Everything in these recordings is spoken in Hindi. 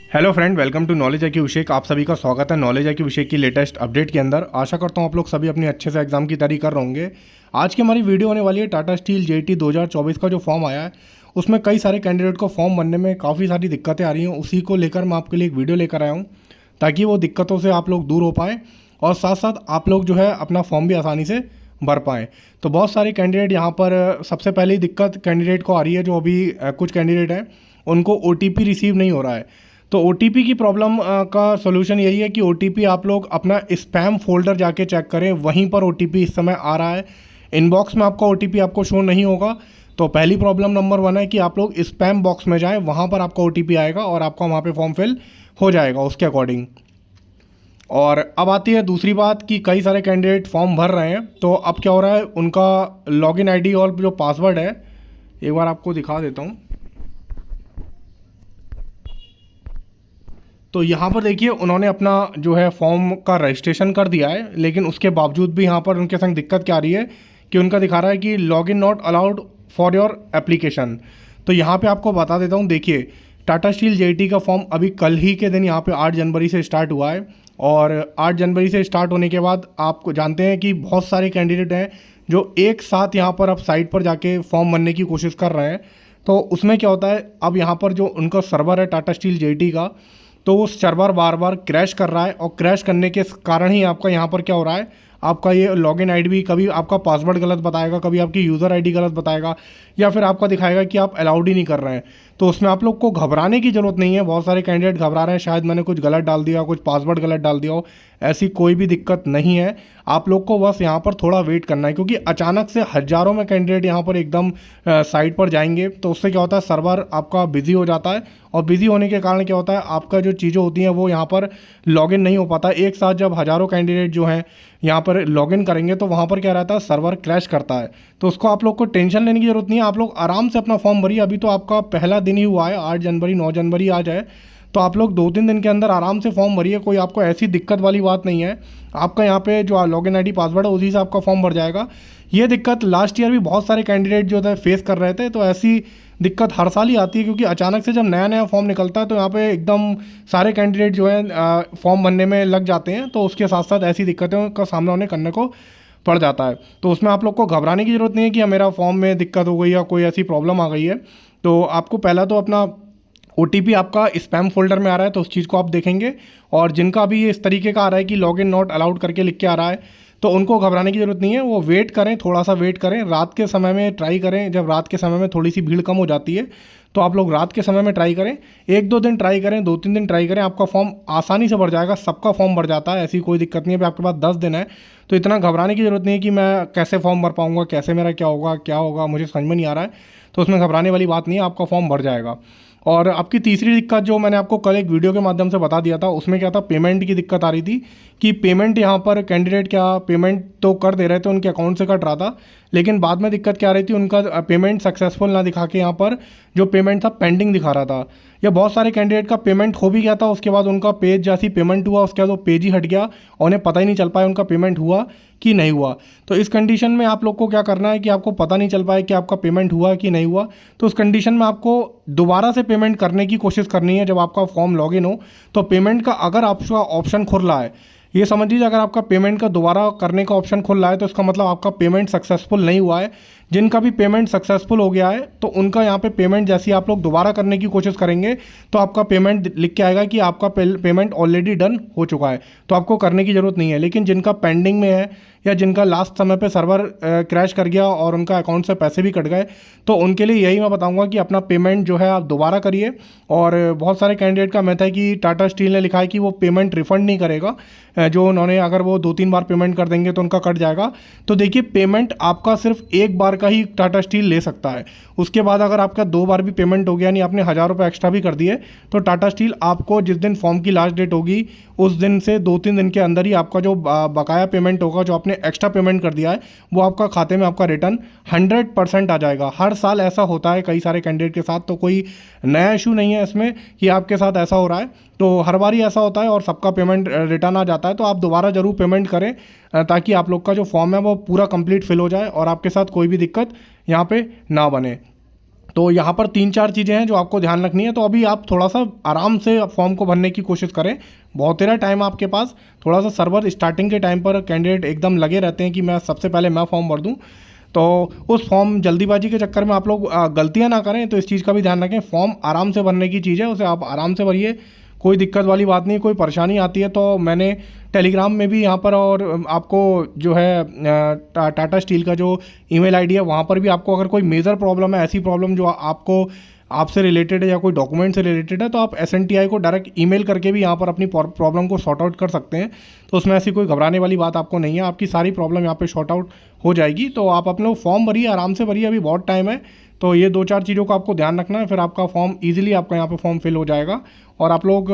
Hello friend, welcome to knowledge I Q Vishek. आप सभी का स्वागत है नॉलेज आई क्यू विषेक की लेटेस्ट अपडेट के अंदर। आशा करता हूँ आप लोग सभी अपनी अच्छे से एग्जाम की तैयारी कर रहे होंगे। आज की हमारी वीडियो होने वाली है टाटा स्टील जेईटी 2024 का जो फॉर्म आया है उसमें कई सारे कैंडिडेट को फॉर्म भरने में काफ़ी सारी दिक्कतें आ रही हैं। उसी को लेकर मैं आपके लिए एक वीडियो लेकर आया हूँ ताकि वो दिक्कतों से आप लोग दूर हो पाएँ और साथ साथ आप लोग जो है अपना फॉर्म भी आसानी से भर पाएँ। तो बहुत सारे कैंडिडेट यहाँ पर सबसे पहली दिक्कत कैंडिडेट को आ रही है, जो अभी कुछ कैंडिडेट हैं उनको OTP रिसीव नहीं हो रहा है। तो OTP की प्रॉब्लम का सॉल्यूशन यही है कि OTP आप लोग अपना स्पैम फोल्डर जाके चेक करें, वहीं पर OTP इस समय आ रहा है। इनबॉक्स में आपका OTP आपको शो नहीं होगा। तो पहली प्रॉब्लम नंबर 1 है कि आप लोग स्पैम बॉक्स में जाएं, वहाँ पर आपका OTP आएगा और आपका वहाँ पे फॉर्म फिल हो जाएगा उसके अकॉर्डिंग। और अब आती है दूसरी बात कि कई सारे कैंडिडेट फॉर्म भर रहे हैं, तो अब क्या हो रहा है, उनका लॉगिन ID और जो पासवर्ड है एक बार आपको दिखा देता हूँ। तो यहाँ पर देखिए उन्होंने अपना जो है फॉर्म का रजिस्ट्रेशन कर दिया है, लेकिन उसके बावजूद भी यहाँ पर उनके संग दिक्कत क्या आ रही है कि उनका दिखा रहा है कि login not allowed for your application. तो यहाँ पे आपको बता देता हूँ, देखिए टाटा स्टील जेईटी का फॉर्म अभी कल ही के दिन यहाँ पे 8 जनवरी से स्टार्ट हुआ है। और 8 जनवरी से स्टार्ट होने के बाद आपको जानते हैं कि बहुत सारे कैंडिडेट हैं जो एक साथ यहाँ पर अब साइट पर जाके फॉर्म भरने की कोशिश कर रहे हैं। तो उसमें क्या होता है, अब यहाँ पर जो उनका सर्वर है टाटा स्टील जेईटी का, तो वो सर्वर बार बार क्रैश कर रहा है और क्रैश करने के कारण ही आपका यहाँ पर क्या हो रहा है, आपका ये लॉगिन आईडी भी कभी आपका पासवर्ड गलत बताएगा, कभी आपकी यूज़र आईडी गलत बताएगा, या फिर आपका दिखाएगा कि आप अलाउड ही नहीं कर रहे हैं। तो उसमें आप लोग को घबराने की ज़रूरत नहीं है। बहुत सारे कैंडिडेट घबरा रहे हैं, शायद मैंने कुछ गलत डाल दिया, कुछ पासवर्ड गलत डाल दिया हो। ऐसी कोई भी दिक्कत नहीं है। आप लोग को बस यहाँ पर थोड़ा वेट करना है, क्योंकि अचानक से हज़ारों में कैंडिडेट यहाँ पर एकदम साइट पर जाएंगे, तो उससे क्या होता है, सर्वर आपका बिजी हो जाता है और बिजी होने के कारण क्या होता है, आपका जो चीज़ें होती हैं वो यहाँ पर लॉगिन नहीं हो पाता। एक साथ जब हज़ारों कैंडिडेट जो हैं यहाँ पर लॉगिन करेंगे तो वहाँ पर क्या रहता है, सर्वर क्रैश करता है। तो उसको आप लोग को टेंशन लेने की ज़रूरत नहीं है। आप लोग आराम से अपना फॉर्म भरिए। अभी तो आपका पहला दिन ही हुआ है, 8 जनवरी 9 जनवरी आ जाए, तो आप लोग 2-3 दिन के अंदर आराम से फॉर्म भरिए। कोई आपको ऐसी दिक्कत वाली बात नहीं है। आपका यहाँ पे जो लॉगिन आईडी पासवर्ड है उसी से आपका फॉर्म भर जाएगा। ये दिक्कत लास्ट ईयर भी बहुत सारे कैंडिडेट जो है फेस कर रहे थे। तो ऐसी दिक्कत हर साल ही आती है, क्योंकि अचानक से जब नया नया फॉर्म निकलता है तो यहाँ पे एकदम सारे कैंडिडेट जो है फॉर्म भरने में लग जाते हैं। तो उसके साथ साथ ऐसी दिक्कतों का सामना उन्हें करने को पड़ जाता है। तो उसमें आप लोग को घबराने की ज़रूरत नहीं है कि मेरा फॉर्म में दिक्कत हो गई या कोई ऐसी प्रॉब्लम आ गई है। तो आपको पहला तो अपना OTP आपका स्पैम फोल्डर में आ रहा है, तो उस चीज़ को आप देखेंगे। और जिनका भी ये इस तरीके का आ रहा है कि लॉगिन नॉट अलाउड करके लिख के आ रहा है, तो उनको घबराने की ज़रूरत नहीं है। वो वेट करें, थोड़ा सा वेट करें, रात के समय में ट्राई करें। जब रात के समय में थोड़ी सी भीड़ कम हो जाती है तो आप लोग रात के समय में ट्राई करें। 1-2 दिन ट्राई करें, 2-3 दिन ट्राई करें, आपका फॉर्म आसानी से भर जाएगा। सबका फॉर्म भर जाता है, ऐसी कोई दिक्कत नहीं है। अभी आपके पास 10 दिन है, तो इतना घबराने की ज़रूरत नहीं है कि मैं कैसे फॉर्म भर पाऊँगा, कैसे मेरा क्या होगा मुझे समझ में नहीं आ रहा है। तो उसमें घबराने वाली बात नहीं है, आपका फॉर्म भर जाएगा। और आपकी तीसरी दिक्कत जो मैंने आपको कल एक वीडियो के माध्यम से बता दिया था, उसमें क्या था, पेमेंट की दिक्कत आ रही थी कि पेमेंट यहाँ पर कैंडिडेट क्या पेमेंट तो कर दे रहे थे, उनके अकाउंट से कट रहा था, लेकिन बाद में दिक्कत क्या आ रही थी, उनका पेमेंट सक्सेसफुल ना दिखा के यहाँ पर जो पेमेंट था पेंडिंग दिखा रहा था। या बहुत सारे कैंडिडेट का पेमेंट हो भी गया था, उसके बाद उनका पेज जैसी पेमेंट हुआ उसके बाद वो पेज ही हट गया और उन्हें पता ही नहीं चल पाया उनका पेमेंट हुआ कि नहीं हुआ। तो इस कंडीशन में आप लोग को क्या करना है कि आपको पता नहीं चल पाए कि आपका पेमेंट हुआ कि नहीं हुआ, तो उस कंडीशन में आपको दोबारा से पेमेंट करने की कोशिश करनी है। जब आपका फॉर्म लॉगिन हो तो पेमेंट का अगर आपका ऑप्शन खुल रहा है, ये समझ लीजिए अगर आपका पेमेंट का दोबारा करने का ऑप्शन खुल रहा है तो इसका मतलब आपका पेमेंट सक्सेसफुल नहीं हुआ है। जिनका भी पेमेंट सक्सेसफुल हो गया है तो उनका यहाँ पे पेमेंट जैसी आप लोग दोबारा करने की कोशिश करेंगे तो आपका पेमेंट लिख के आएगा कि आपका पेमेंट ऑलरेडी डन हो चुका है, तो आपको करने की ज़रूरत नहीं है। लेकिन जिनका पेंडिंग में है या जिनका लास्ट समय पे सर्वर क्रैश कर गया और उनका अकाउंट से पैसे भी कट गए, तो उनके लिए यही मैं बताऊंगा कि अपना पेमेंट जो है आप दोबारा करिए। और बहुत सारे कैंडिडेट का मैथ है कि टाटा स्टील ने लिखा है कि वो पेमेंट रिफंड नहीं करेगा, जो उन्होंने अगर वो 2-3 बार पेमेंट कर देंगे तो उनका कट जाएगा। तो देखिए पेमेंट आपका सिर्फ एक बार का ही टाटा स्टील ले सकता है। उसके बाद अगर आपका 2 बार भी पेमेंट हो गया, यानी आपने 1000 रुपये एक्स्ट्रा भी कर दिए, तो टाटा स्टील आपको जिस दिन फॉर्म की लास्ट डेट होगी उस दिन से 2-3 दिन के अंदर ही आपका जो बकाया पेमेंट होगा, जो आपने एक्स्ट्रा पेमेंट कर दिया है, वो आपका खाते में आपका रिटर्न 100% आ जाएगा। हर साल ऐसा होता है कई सारे कैंडिडेट के साथ, तो कोई नया इशू नहीं है इसमें कि आपके साथ ऐसा हो रहा है। तो हर बार ही ऐसा होता है और सबका पेमेंट रिटर्न आ जाता है। तो आप दोबारा ज़रूर पेमेंट करें ताकि आप लोग का जो फॉर्म है वो पूरा कंप्लीट फिल हो जाए और आपके साथ कोई भी दिक्कत यहाँ पे ना बने। तो यहाँ पर 3-4 चीज़ें हैं जो आपको ध्यान रखनी है। तो अभी आप थोड़ा सा आराम से फॉर्म को भरने की कोशिश करें, बहुत तेरा टाइम आपके पास। थोड़ा सा सर्वर स्टार्टिंग के टाइम पर कैंडिडेट एकदम लगे रहते हैं कि मैं सबसे पहले मैं फॉर्म भर दूं, तो उस फॉर्म जल्दीबाजी के चक्कर में आप लोग गलतियां ना करें। तो इस चीज़ का भी ध्यान रखें, फॉर्म आराम से भरने की चीज़ है, उसे आप आराम से भरिए, कोई दिक्कत वाली बात नहीं। कोई परेशानी आती है तो मैंने टेलीग्राम में भी यहाँ पर, और आपको जो है टाटा स्टील का जो ईमेल आईडी है वहाँ पर भी, आपको अगर कोई मेजर प्रॉब्लम है, ऐसी प्रॉब्लम जो आपको आपसे रिलेटेड है या कोई डॉक्यूमेंट से रिलेटेड है, तो आप SNTI को डायरेक्ट ईमेल करके भी यहाँ पर अपनी प्रॉब्लम को सॉर्ट आउट कर सकते हैं। तो उसमें ऐसी कोई घबराने वाली बात आपको नहीं है, आपकी सारी प्रॉब्लम यहाँ पे सॉर्ट आउट हो जाएगी। तो आप अपने फॉर्म भरिए, आराम से भरिए, अभी बहुत टाइम है। तो ये 2-4 चीज़ों का आपको ध्यान रखना है, फिर आपका फॉर्म ईजिली आपका यहाँ पे फॉर्म फिल हो जाएगा। और आप लोग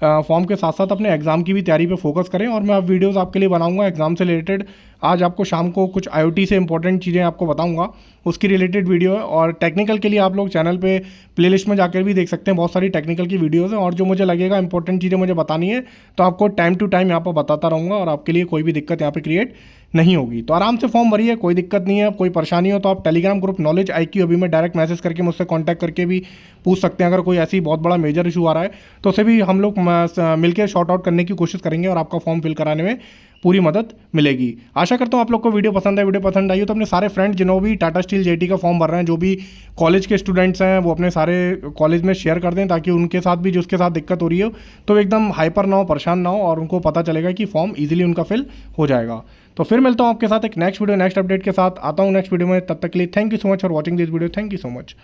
फॉर्म के साथ साथ अपने एग्ज़ाम की भी तैयारी पे फोकस करें। और मैं अब वीडियोस आपके लिए बनाऊंगा एग्ज़ाम से रिलेटेड। आज आपको शाम को कुछ IoT से इंपॉर्टेंट चीज़ें आपको बताऊंगा, उसकी रिलेटेड वीडियो है। और टेक्निकल के लिए आप लोग चैनल पे प्लेलिस्ट में जाकर भी देख सकते हैं, बहुत सारी टेक्निकल की वीडियोज़ हैं। और जो मुझे लगेगा इंपॉर्टेंट चीज़ें मुझे बतानी है तो आपको टाइम टू टाइम यहाँ पर बताता रहूँगा, और आपके लिए कोई भी दिक्कत यहाँ पर क्रिएट नहीं होगी। तो आराम से फॉर्म भरिए, कोई दिक्कत नहीं है। कोई परेशानी हो तो आप टेलीग्राम ग्रुप नॉलेज IQ अभी में डायरेक्ट मैसेज करके मुझसे कांटेक्ट करके भी पूछ सकते हैं। अगर कोई ऐसी बहुत बड़ा मेजर इशू आ रहा है तो उसे भी हम लोग मिलकर शॉर्ट आउट करने की कोशिश करेंगे, और आपका फॉर्म फिल कराने में पूरी मदद मिलेगी। आशा करता हूँ आप लोग को वीडियो पसंद है। वीडियो पसंद आई हो तो अपने सारे फ्रेंड्स जिन्होंने भी टाटा स्टील JT का फॉर्म भर रहे हैं, जो भी कॉलेज के स्टूडेंट्स हैं, वो अपने सारे कॉलेज में शेयर कर दें, ताकि उनके साथ भी जिसके साथ दिक्कत हो रही हो तो एकदम हाइपर ना हो, परेशान ना हो, और उनको पता चलेगा कि फॉर्म ईजिली उनका फिल हो जाएगा। तो फिर मिलता हूँ आपके साथ एक नेक्स्ट वीडियो नेक्स्ट अपडेट के साथ। आता हूँ नेक्स्ट वीडियो में, तब तक के लिए thank you so much for watching this video. Thank you so much.